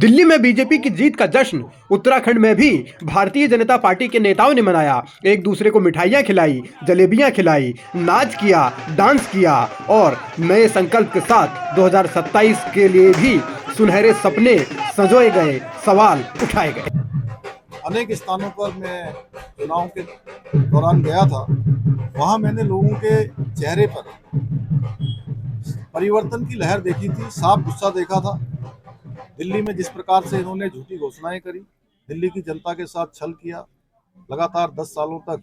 दिल्ली में बीजेपी की जीत का जश्न उत्तराखंड में भी भारतीय जनता पार्टी के नेताओं ने मनाया। एक दूसरे को मिठाइयां खिलाई, जलेबियां खिलाई, नाच किया, डांस किया और नए संकल्प के साथ 2027 के लिए भी सुनहरे सपने संजोए गए, सवाल उठाए गए। अनेक स्थानों पर मैं चुनाव के दौरान गया था। वहां मैंने लोगों के चेहरे पर परिवर्तन की लहर देखी थी, साफ गुस्सा देखा था। दिल्ली में जिस प्रकार से इन्होंने झूठी घोषणाएं करी, दिल्ली की जनता के साथ छल किया, लगातार 10 सालों तक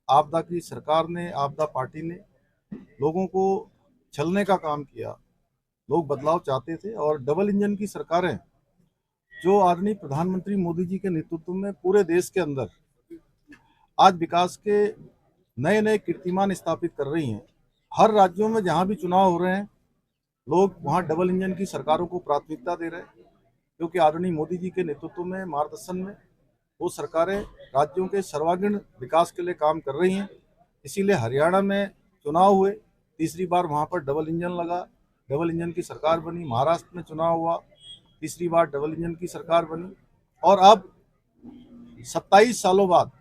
आपदा की सरकार ने, आपदा पार्टी ने लोगों को छलने का काम किया। लोग बदलाव चाहते थे और डबल इंजन की सरकारें जो आदरणीय प्रधानमंत्री मोदी जी के नेतृत्व में पूरे देश के अंदर आज विकास के नए नए कीर्तिमान स्थापित कर रही हैं। हर राज्यों में जहां भी चुनाव हो रहे हैं, लोग वहां डबल इंजन की सरकारों को प्राथमिकता दे रहे हैं, क्योंकि आदरणीय मोदी जी के नेतृत्व में, मार्गदर्शन में वो सरकारें राज्यों के सर्वांगीण विकास के लिए काम कर रही हैं। इसीलिए हरियाणा में चुनाव हुए, तीसरी बार वहां पर डबल इंजन लगा, डबल इंजन की सरकार बनी। महाराष्ट्र में चुनाव हुआ, तीसरी बार डबल इंजन की सरकार बनी। और अब 27 सालों बाद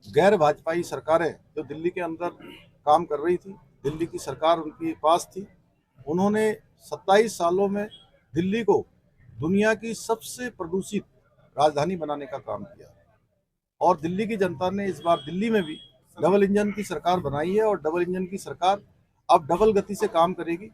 गैर भाजपाई सरकारें जो दिल्ली के अंदर काम कर रही थी, दिल्ली की सरकार उनके पास थी, उन्होंने 27 सालों में दिल्ली को दुनिया की सबसे प्रदूषित राजधानी बनाने का काम किया। और दिल्ली की जनता ने इस बार दिल्ली में भी डबल इंजन की सरकार बनाई है और डबल इंजन की सरकार अब डबल गति से काम करेगी।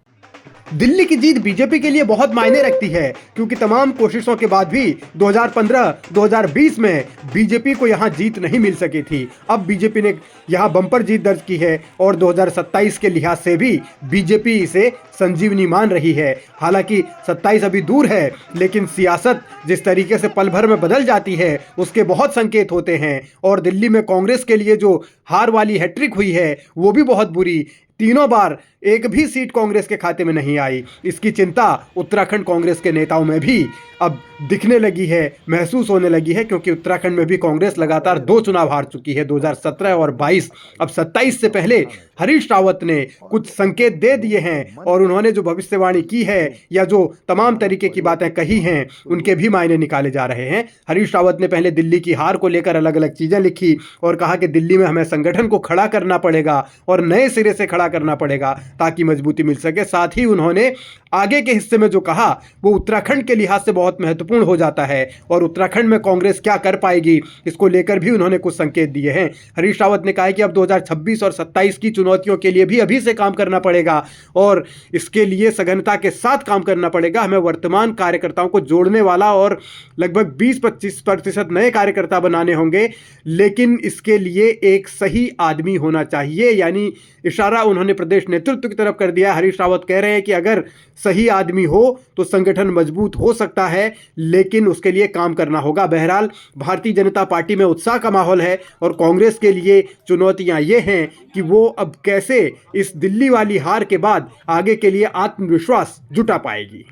दिल्ली की जीत बीजेपी के लिए बहुत मायने रखती है, क्योंकि तमाम कोशिशों के बाद भी 2015-2020 में बीजेपी को यहां जीत नहीं मिल सकी थी। अब बीजेपी ने यहां बम्पर जीत दर्ज की है और 2027 के लिहाज से भी बीजेपी इसे संजीवनी मान रही है। हालांकि 27 अभी दूर है, लेकिन सियासत जिस तरीके से पल भर में बदल जाती है उसके बहुत संकेत होते हैं। और दिल्ली में कांग्रेस के लिए जो हार वाली हैट्रिक हुई है वो भी बहुत बुरी। तीनों बार एक भी सीट कांग्रेस के खाते में नहीं आई। इसकी चिंता उत्तराखंड कांग्रेस के नेताओं में भी अब दिखने लगी है, महसूस होने लगी है, क्योंकि उत्तराखंड में भी कांग्रेस लगातार 2 चुनाव हार चुकी है, 2017 और 22। अब 27 से पहले हरीश रावत ने कुछ संकेत दे दिए हैं और उन्होंने जो भविष्यवाणी की है या जो तमाम तरीके की बातें कही हैं उनके भी मायने निकाले जा रहे हैं। हरीश रावत ने पहले दिल्ली की हार को लेकर अलग अलग चीजें लिखी और कहा कि दिल्ली में हमें संगठन को खड़ा करना पड़ेगा और नए सिरे से खड़ा करना पड़ेगा ताकि मजबूती मिल सके। साथ ही उन्होंने आगे के हिस्से में जो कहा वो उत्तराखंड के लिहाज से बहुत महत्वपूर्ण हो जाता है और उत्तराखंड में कांग्रेस क्या कर पाएगी इसको लेकर भी उन्होंने कुछ संकेत दिए हैं। हरीश रावत ने कहा है कि अब 2026 और 27 की चुनौतियों के लिए भी अभी से काम करना पड़ेगा और इसके लिए सघनता के साथ काम करना पड़ेगा। हमें वर्तमान कार्यकर्ताओं को जोड़ने वाला और लगभग 20-25% नए कार्यकर्ता बनाने होंगे, लेकिन इसके लिए एक सही आदमी होना चाहिए। यानी इशारा उन्होंने प्रदेश नेतृत्व की तरफ कर दिया। हरीश रावत कह रहे हैं कि अगर सही आदमी हो तो संगठन मजबूत हो सकता है, लेकिन उसके लिए काम करना होगा। बहरहाल भारतीय जनता पार्टी में उत्साह का माहौल है और कांग्रेस के लिए चुनौतियां ये हैं कि वो अब कैसे इस दिल्ली वाली हार के बाद आगे के लिए आत्मविश्वास जुटा पाएगी।